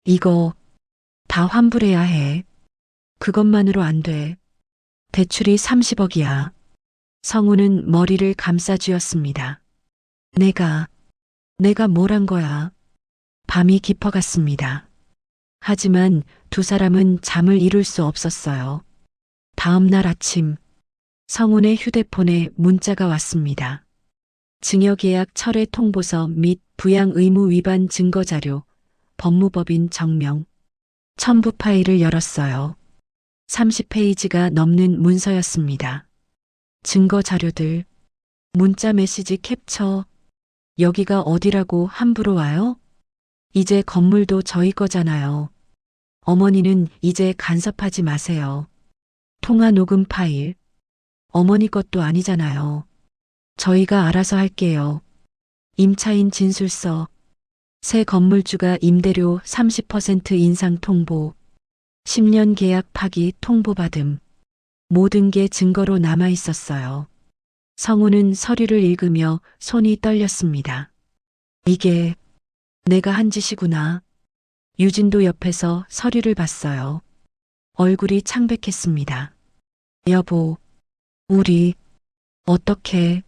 이거 다 환불해야 해. 그것만으로 안 돼. 대출이 30억이야. 성우는 머리를 감싸쥐었습니다. 내가 뭘 한 거야. 밤이 깊어갔습니다. 하지만 두 사람은 잠을 이룰 수 없었어요. 다음 날 아침, 성훈의 휴대폰에 문자가 왔습니다. 증여계약 철회 통보서 및 부양 의무 위반 증거자료, 법무법인 정명. 첨부 파일을 열었어요. 30페이지가 넘는 문서였습니다. 증거 자료들, 문자 메시지 캡처. 여기가 어디라고 함부로 와요? 이제 건물도 저희 거잖아요. 어머니는 이제 간섭하지 마세요. 통화 녹음 파일. 어머니 것도 아니잖아요. 저희가 알아서 할게요. 임차인 진술서. 새 건물주가 임대료 30% 인상 통보. 10년 계약 파기 통보받음. 모든 게 증거로 남아 있었어요. 성우는 서류를 읽으며 손이 떨렸습니다. 이게 내가 한 짓이구나. 유진도 옆에서 서류를 봤어요. 얼굴이 창백했습니다. 여보, 우리 어떻게?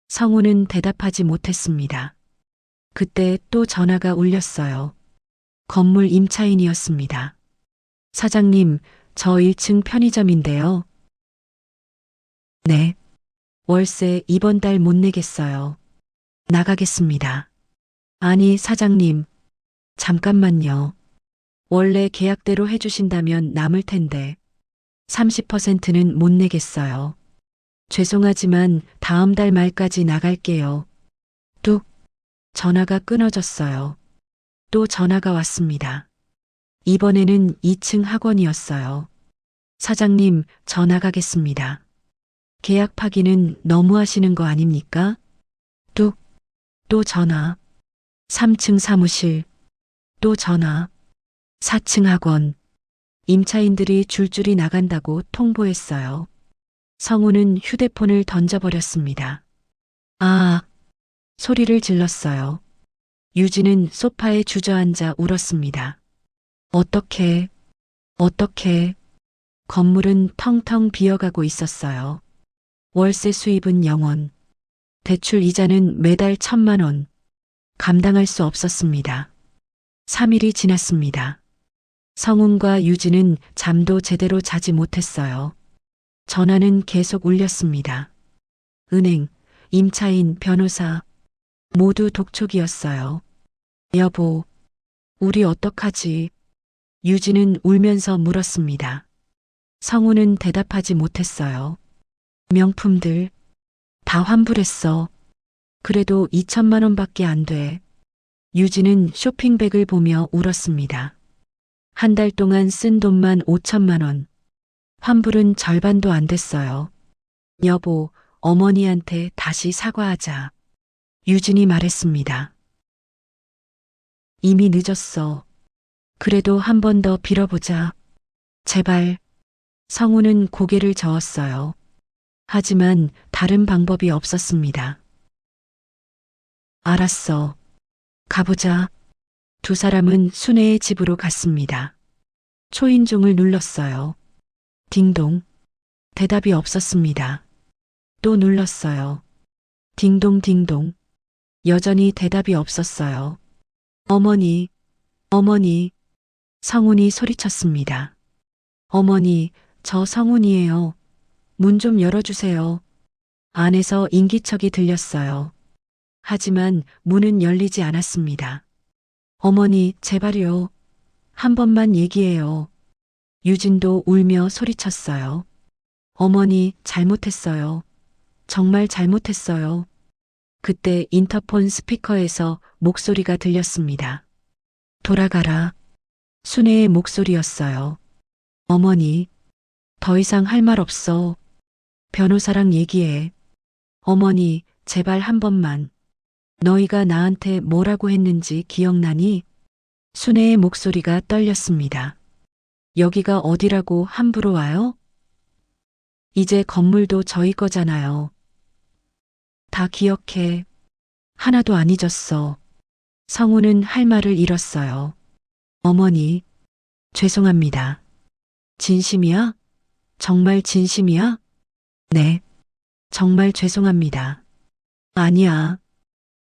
성우는 대답하지 못했습니다. 그때 또 전화가 울렸어요. 건물 임차인이었습니다. 사장님, 저 1층 편의점인데요. 네. 월세 이번 달 못 내겠어요. 나가겠습니다. 아니, 사장님. 잠깐만요. 원래 계약대로 해주신다면 남을 텐데. 30%는 못 내겠어요. 죄송하지만 다음 달 말까지 나갈게요. 뚝. 전화가 끊어졌어요. 또 전화가 왔습니다. 이번에는 2층 학원이었어요. 사장님, 저 나가겠습니다. 계약 파기는 너무하시는 거 아닙니까? 뚝. 또 전화. 3층 사무실. 또 전화. 4층 학원. 임차인들이 줄줄이 나간다고 통보했어요. 성우는 휴대폰을 던져버렸습니다. 아, 소리를 질렀어요. 유진은 소파에 주저앉아 울었습니다. 어떻게. 건물은 텅텅 비어가고 있었어요. 월세 수입은 0원. 대출 이자는 매달 1,000만 원. 감당할 수 없었습니다. 3일이 지났습니다. 성훈과 유진은 잠도 제대로 자지 못했어요. 전화는 계속 울렸습니다. 은행, 임차인, 변호사 모두 독촉이었어요. 여보, 우리 어떡하지? 유진은 울면서 물었습니다. 성훈은 대답하지 못했어요. 명품들 다 환불했어. 그래도 2천만 원밖에 안 돼. 유진은 쇼핑백을 보며 울었습니다. 한 달 동안 쓴 돈만 5천만 원. 환불은 절반도 안 됐어요. 여보, 어머니한테 다시 사과하자. 유진이 말했습니다. 이미 늦었어. 그래도 한 번 더 빌어보자. 제발. 성우는 고개를 저었어요. 하지만 다른 방법이 없었습니다. 알았어. 가보자. 두 사람은 순애의 집으로 갔습니다. 초인종을 눌렀어요. 딩동. 대답이 없었습니다. 또 눌렀어요. 딩동 딩동. 여전히 대답이 없었어요. 어머니, 어머니. 성훈이 소리쳤습니다. 어머니, 저 성훈이에요. 문 좀 열어주세요. 안에서 인기척이 들렸어요. 하지만 문은 열리지 않았습니다. 어머니, 제발요. 한 번만 얘기해요. 유진도 울며 소리쳤어요. 어머니, 잘못했어요. 정말 잘못했어요. 그때 인터폰 스피커에서 목소리가 들렸습니다. 돌아가라. 순애의 목소리였어요. 어머니, 더 이상 할 말 없어. 변호사랑 얘기해. 어머니, 제발 한 번만. 너희가 나한테 뭐라고 했는지 기억나니? 순애의 목소리가 떨렸습니다. 여기가 어디라고 함부로 와요? 이제 건물도 저희 거잖아요. 다 기억해. 하나도 안 잊었어. 성우는 할 말을 잃었어요. 어머니, 죄송합니다. 진심이야? 정말 진심이야? 네, 정말 죄송합니다. 아니야.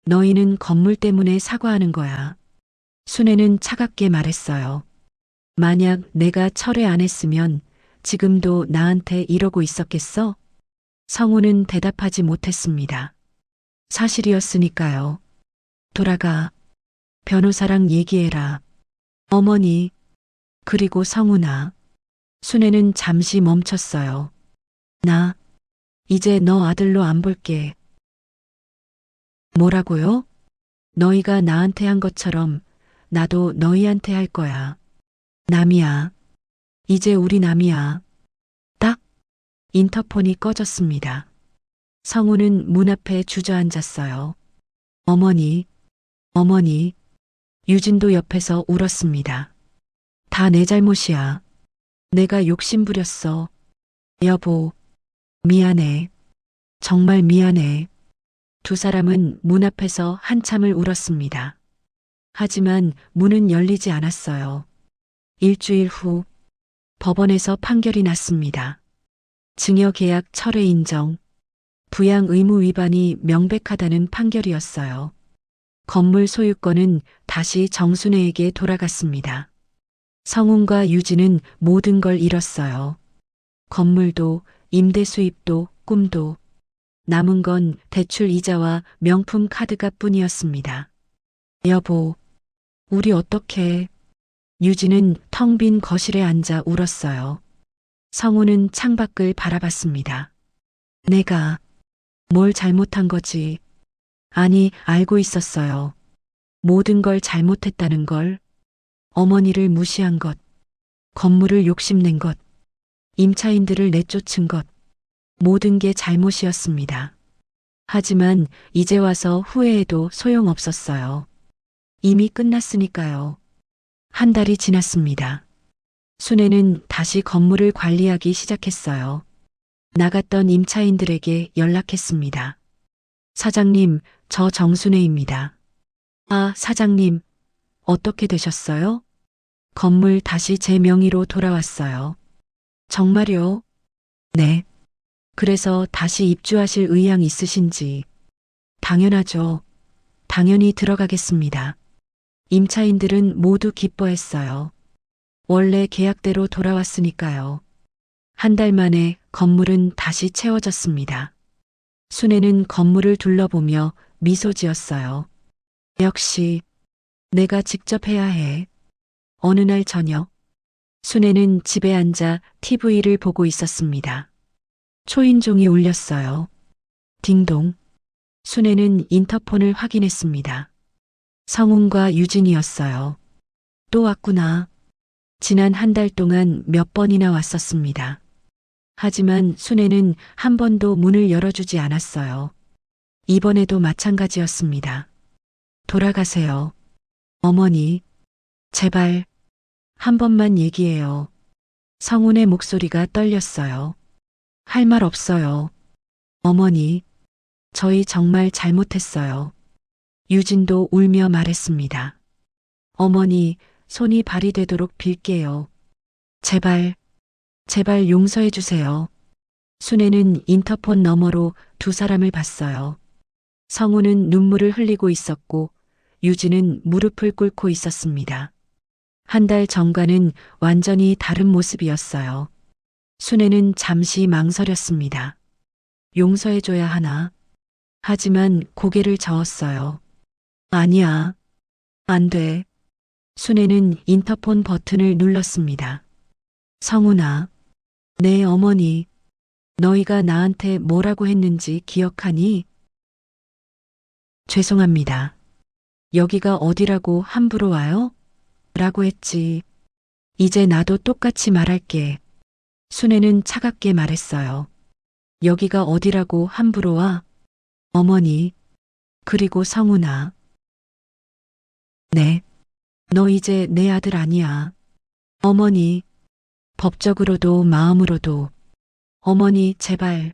너희는 건물 때문에 사과하는 거야. 순애는 차갑게 말했어요. 만약 내가 철회 안 했으면 지금도 나한테 이러고 있었겠어? 성우는 대답하지 못했습니다. 사실이었으니까요. 돌아가. 변호사랑 얘기해라. 어머니. 그리고 성훈아. 순애는 잠시 멈췄어요. 나 이제 너 아들로 안 볼게. 뭐라고요? 너희가 나한테 한 것처럼 나도 너희한테 할 거야. 남이야. 이제 우리 남이야. 딱. 인터폰이 꺼졌습니다. 성우는 문 앞에 주저앉았어요. 어머니, 어머니. 유진도 옆에서 울었습니다. 다 내 잘못이야. 내가 욕심 부렸어. 여보, 미안해. 정말 미안해. 두 사람은 문 앞에서 한참을 울었습니다. 하지만 문은 열리지 않았어요. 일주일 후 법원에서 판결이 났습니다. 증여계약 철회 인정, 부양 의무 위반이 명백하다는 판결이었어요. 건물 소유권은 다시 정순애에게 돌아갔습니다. 성훈과 유진은 모든 걸 잃었어요. 건물도, 임대 수입도, 꿈도. 남은 건 대출 이자와 명품 카드값 뿐이었습니다. 여보, 우리 어떡해. 유진은 텅 빈 거실에 앉아 울었어요. 성훈은 창밖을 바라봤습니다. 내가 뭘 잘못한 거지? 아니, 알고 있었어요. 모든 걸 잘못했다는 걸. 어머니를 무시한 것, 건물을 욕심낸 것, 임차인들을 내쫓은 것, 모든 게 잘못이었습니다. 하지만 이제 와서 후회해도 소용없었어요. 이미 끝났으니까요. 한 달이 지났습니다. 순애는 다시 건물을 관리하기 시작했어요. 나갔던 임차인들에게 연락했습니다. 사장님, 저 정순애입니다. 아, 사장님, 어떻게 되셨어요? 건물 다시 제 명의로 돌아왔어요. 정말요? 네. 그래서 다시 입주하실 의향 있으신지? 당연하죠. 당연히 들어가겠습니다. 임차인들은 모두 기뻐했어요. 원래 계약대로 돌아왔으니까요. 한 달 만에 건물은 다시 채워졌습니다. 순애는 건물을 둘러보며 미소 지었어요. 역시 내가 직접 해야 해. 어느 날 저녁, 순애는 집에 앉아 TV를 보고 있었습니다. 초인종이 울렸어요. 딩동. 순애는 인터폰을 확인했습니다. 성훈과 유진이었어요. 또 왔구나. 지난 한 달 동안 몇 번이나 왔었습니다. 하지만 순애는 한 번도 문을 열어주지 않았어요. 이번에도 마찬가지였습니다. 돌아가세요. 어머니, 제발, 한 번만 얘기해요. 성훈의 목소리가 떨렸어요. 할 말 없어요. 어머니, 저희 정말 잘못했어요. 유진도 울며 말했습니다. 어머니, 손이 발이 되도록 빌게요. 제발, 제발 용서해 주세요. 순애는 인터폰 너머로 두 사람을 봤어요. 성우는 눈물을 흘리고 있었고 유진은 무릎을 꿇고 있었습니다. 한 달 전과는 완전히 다른 모습이었어요. 순애는 잠시 망설였습니다. 용서해줘야 하나? 하지만 고개를 저었어요. 아니야. 안 돼. 순애는 인터폰 버튼을 눌렀습니다. 성훈아, 내 어머니, 너희가 나한테 뭐라고 했는지 기억하니? 죄송합니다. 여기가 어디라고 함부로 와요? 라고 했지. 이제 나도 똑같이 말할게. 순애는 차갑게 말했어요. 여기가 어디라고 함부로 와? 어머니, 그리고 성훈아. 네, 너 이제 내 아들 아니야. 어머니, 법적으로도 마음으로도. 어머니, 제발,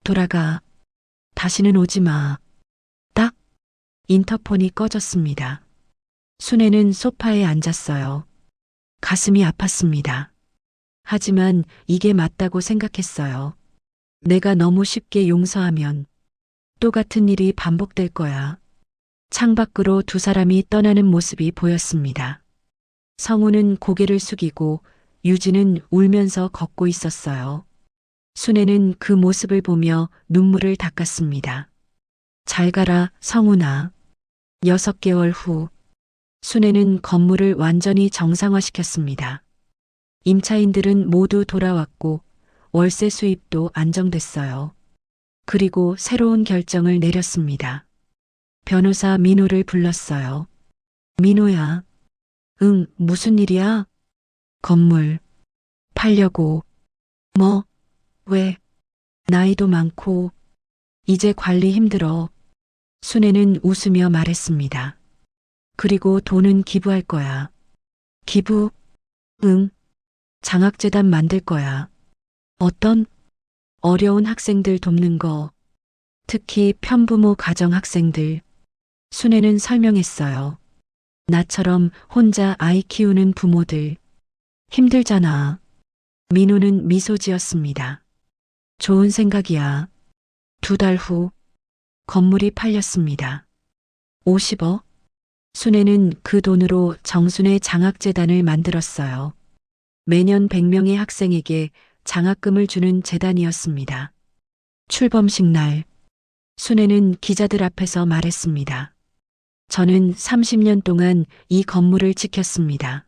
돌아가. 다시는 오지 마. 딱, 인터폰이 꺼졌습니다. 순애는 소파에 앉았어요. 가슴이 아팠습니다. 하지만 이게 맞다고 생각했어요. 내가 너무 쉽게 용서하면 똑같은 일이 반복될 거야. 창밖으로 두 사람이 떠나는 모습이 보였습니다. 성우는 고개를 숙이고 유진은 울면서 걷고 있었어요. 순애는 그 모습을 보며 눈물을 닦았습니다. 잘 가라, 성훈아. 6개월 후, 순애는 건물을 완전히 정상화시켰습니다. 임차인들은 모두 돌아왔고 월세 수입도 안정됐어요. 그리고 새로운 결정을 내렸습니다. 변호사 민호를 불렀어요. 민호야. 응, 무슨 일이야? 건물 팔려고. 뭐? 왜? 나이도 많고 이제 관리 힘들어. 순애는 웃으며 말했습니다. 그리고 돈은 기부할 거야. 기부? 응. 장학재단 만들 거야. 어떤? 어려운 학생들 돕는 거. 특히 편부모 가정 학생들. 순애는 설명했어요. 나처럼 혼자 아이 키우는 부모들. 힘들잖아. 민호는 미소 지었습니다. 좋은 생각이야. 2달 후, 건물이 팔렸습니다. 50억? 순애는 그 돈으로 정순의 장학재단을 만들었어요. 매년 100명의 학생에게 장학금을 주는 재단이었습니다. 출범식 날, 순애는 기자들 앞에서 말했습니다. 저는 30년 동안 이 건물을 지켰습니다.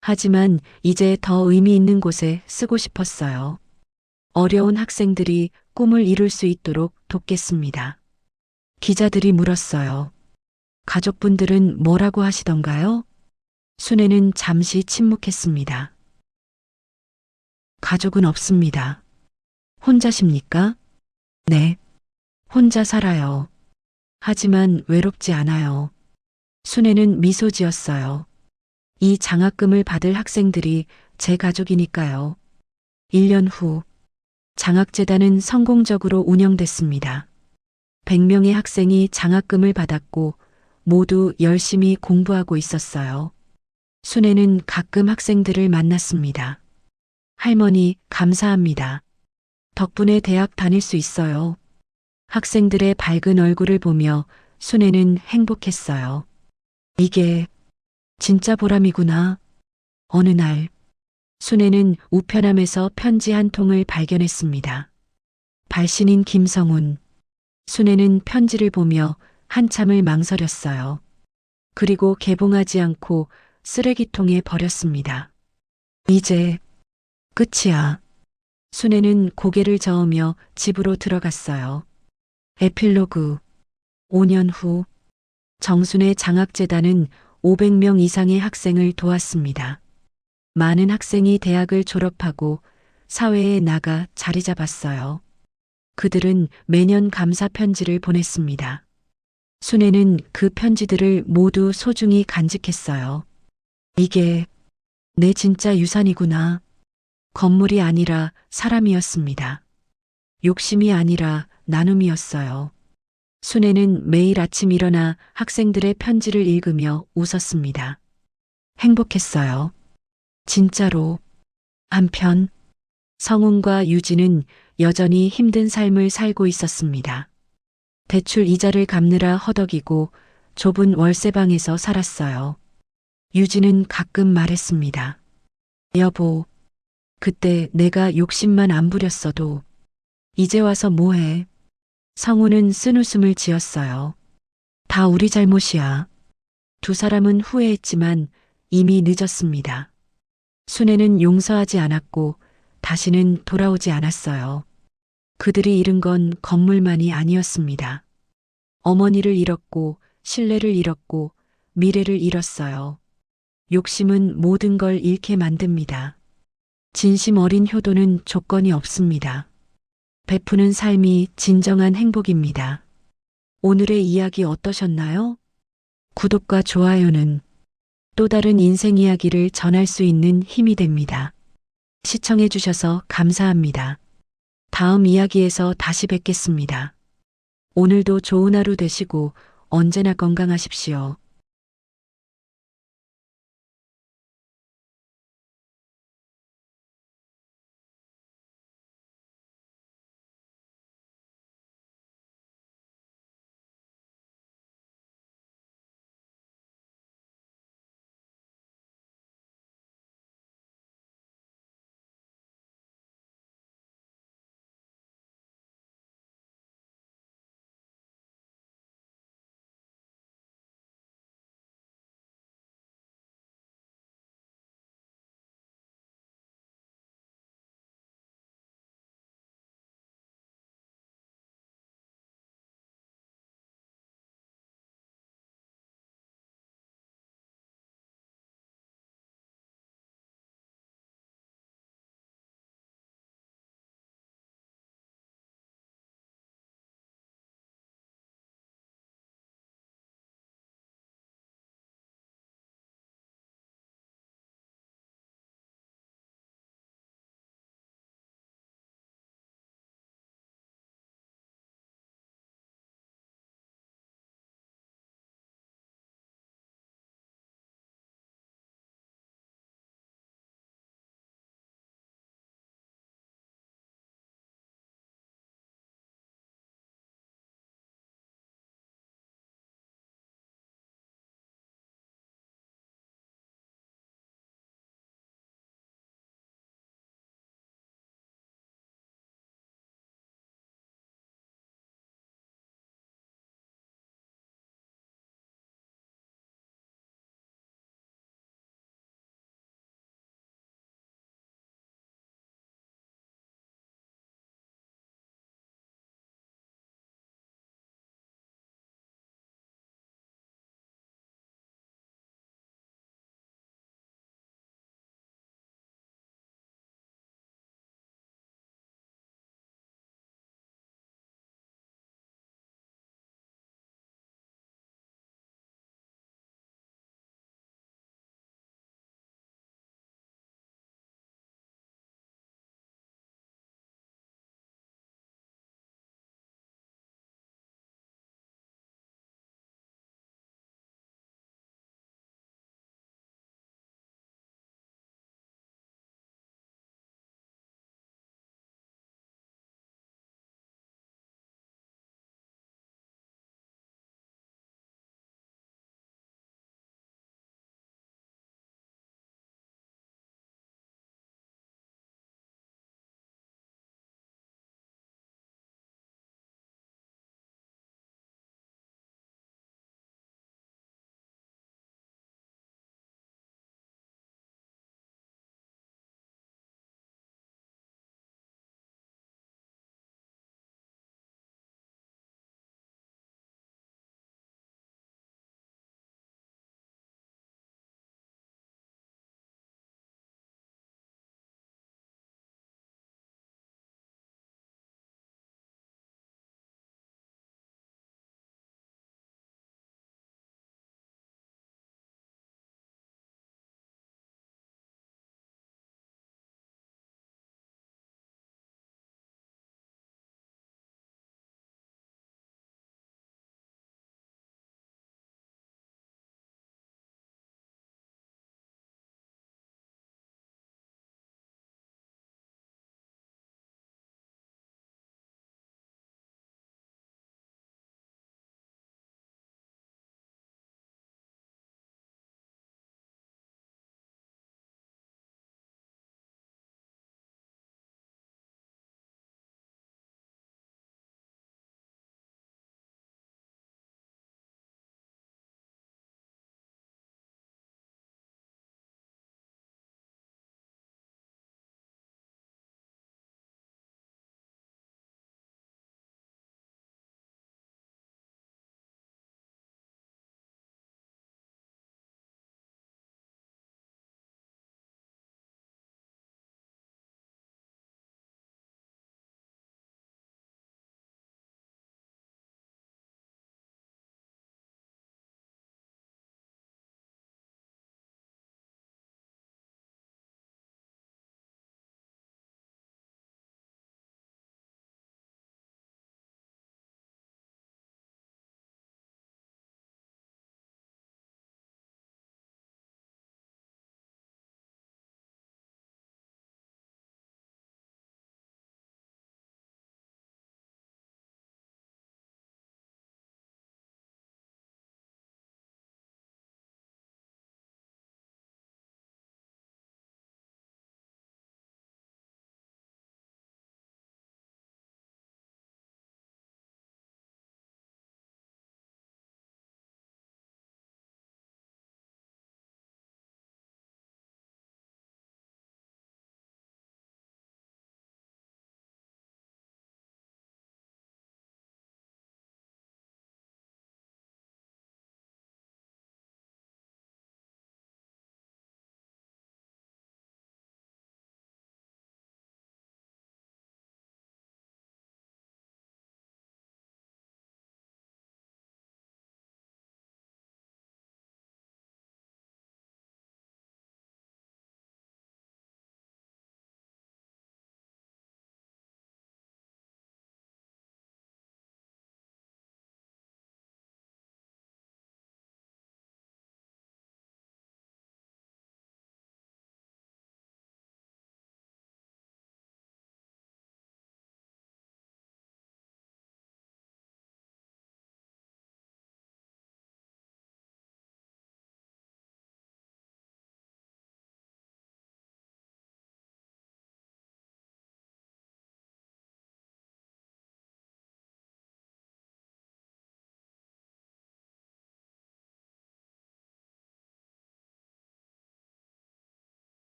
하지만 이제 더 의미 있는 곳에 쓰고 싶었어요. 어려운 학생들이 꿈을 이룰 수 있도록 돕겠습니다. 기자들이 물었어요. 가족분들은 뭐라고 하시던가요? 순애는 잠시 침묵했습니다. 가족은 없습니다. 혼자십니까? 네. 혼자 살아요. 하지만 외롭지 않아요. 순애는 미소 지었어요. 이 장학금을 받을 학생들이 제 가족이니까요. 1년 후, 장학재단은 성공적으로 운영됐습니다. 100명의 학생이 장학금을 받았고 모두 열심히 공부하고 있었어요. 순애는 가끔 학생들을 만났습니다. 할머니, 감사합니다. 덕분에 대학 다닐 수 있어요. 학생들의 밝은 얼굴을 보며 순애는 행복했어요. 이게 진짜 보람이구나. 어느 날, 순애는 우편함에서 편지 한 통을 발견했습니다. 발신인 김성훈. 순애는 편지를 보며 한참을 망설였어요. 그리고 개봉하지 않고 쓰레기통에 버렸습니다. 이제 끝이야. 순애는 고개를 저으며 집으로 들어갔어요. 에필로그. 5년 후 정순의 장학재단은 500명 이상의 학생을 도왔습니다. 많은 학생이 대학을 졸업하고 사회에 나가 자리 잡았어요. 그들은 매년 감사 편지를 보냈습니다. 순애는 그 편지들을 모두 소중히 간직했어요. 이게 내 진짜 유산이구나. 건물이 아니라 사람이었습니다. 욕심이 아니라 나눔이었어요. 순애는 매일 아침 일어나 학생들의 편지를 읽으며 웃었습니다. 행복했어요. 진짜로. 한편 성훈과 유진은 여전히 힘든 삶을 살고 있었습니다. 대출 이자를 갚느라 허덕이고 좁은 월세방에서 살았어요. 유진은 가끔 말했습니다. 여보, 그때 내가 욕심만 안 부렸어도 이제 와서 뭐해? 성우는 쓴웃음을 지었어요. 다 우리 잘못이야. 두 사람은 후회했지만 이미 늦었습니다. 순애는 용서하지 않았고 다시는 돌아오지 않았어요. 그들이 잃은 건 건물만이 아니었습니다. 어머니를 잃었고 신뢰를 잃었고 미래를 잃었어요. 욕심은 모든 걸 잃게 만듭니다. 진심 어린 효도는 조건이 없습니다. 베푸는 삶이 진정한 행복입니다. 오늘의 이야기 어떠셨나요? 구독과 좋아요는 또 다른 인생 이야기를 전할 수 있는 힘이 됩니다. 시청해 주셔서 감사합니다. 다음 이야기에서 다시 뵙겠습니다. 오늘도 좋은 하루 되시고 언제나 건강하십시오.